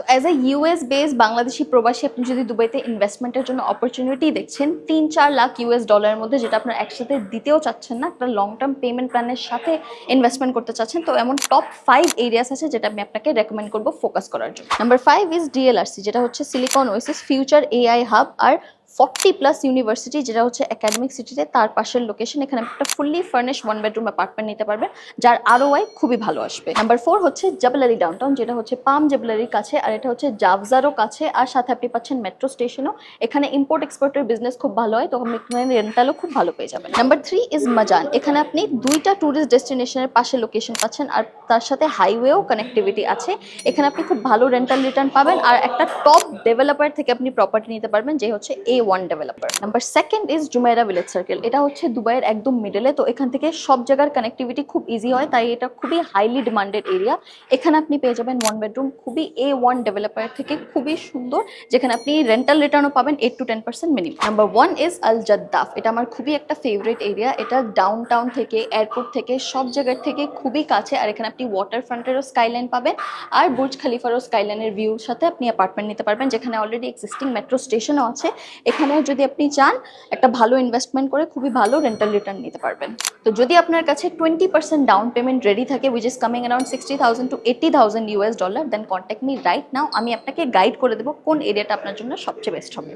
As a US base Bangladeshi প্রবাসী আপনি যদি দুবাইতে ইনভেস্টমেন্টের জন্য অপরচুনিটি দেখছেন 3-4 লাখ ইউএস ডলারের মধ্যে, যেটা আপনার একসাথে দিতেও চাচ্ছেন না, একটা লং টার্ম পেমেন্ট প্ল্যানের সাথে ইনভেস্টমেন্ট করতে চাচ্ছেন, তো এমন টপ 5 এরিয়াস আছে যেটা আমি আপনাকে রেকমেন্ড করবো ফোকাস করার জন্য। নাম্বার 5 ইজ ডিএলআরসি, যেটা হচ্ছে silicon oasis future AI hub আর 40+ ইউনিভার্সিটি, যেটা হচ্ছে একাডেমিক সিটিতে তার পাশের লোকেশন। এখানে একটা ফুললি ফার্নিশ 1 বেডরুম অ্যাপার্টমেন্ট নিতে পারবেন, যার আরওআই খুবই ভালো আসবে। নাম্বার 4 হচ্ছে জুয়েলারি ডাউনটাউন, যেটা হচ্ছে পাম জুয়েলারির কাছে, আর এটা হচ্ছে জাভজারও কাছে, আর সাথে আপনি পাচ্ছেন মেট্রো স্টেশনও। এখানে ইম্পোর্ট এক্সপোর্টের বিজনেস খুব ভালো হয়, তো আপনি এখানে রেন্টালও খুব ভালো পেয়ে যাবেন। নাম্বার 3 ইজ মাজান, এখানে আপনি 2টা ট্যুরিস্ট ডেস্টিনেশনের পাশে লোকেশন পাচ্ছেন, আর তার সাথে হাইওয়েও কানেক্টিভিটি আছে। এখানে আপনি খুব ভালো রেন্টাল রিটার্ন পাবেন, আর একটা টপ ডেভেলপার থেকে আপনি প্রপার্টি নিতে পারবেন, যে হচ্ছে A1 developer. Number 2 is Jumeirah village circle, এটা হচ্ছে দুবাইয়ের একদম মিডলে, তো এখান থেকে সব জায়গার কানেক্টিভিটি খুব ইজি হয়, তাই এটা খুবই হাইলি ডিমান্ডেড এরিয়া। এখানে আপনি পেয়ে যাবেন 1 বেডরুম খুবই A1 ডেভেলপার থেকে, খুবই সুন্দর, যেখানে আপনি রেন্টাল রিটার্নও পাবেন 8 to 10% মিনিমাম। নাম্বার 1 ইজ আল জাদ্দাফ, এটা আমার খুবই একটা ফেভারিট এরিয়া। এটা ডাউনটাউন থেকে, এয়ারপোর্ট থেকে, সব জায়গার থেকে খুবই কাছে, আর এখানে আপনি ওয়াটার ফ্রন্টেরও স্কাইলাইন পাবেন, আর বুর্জ খালিফারও স্কাইলাইনের ভিউর সাথে আপনি অ্যাপার্টমেন্ট নিতে পারবেন, যেখানে অলরেডি এক্সিস্টিং মেট্রো স্টেশনও আছে। এখানে যদি আপনি চান একটা ভালো ইনভেস্টমেন্ট করে খুবই ভালো রেন্টাল রিটার্ন নিতে পারবেন। তো যদি আপনার কাছে 20% ডাউন পেমেন্ট রেডি থাকে, which is coming around 60,000 to 80,000 US dollar, then contact me right now. আমি আপনাকে গাইড করে দেবো কোন এরিয়াটা আপনার জন্য সবচেয়ে বেস্ট হবে।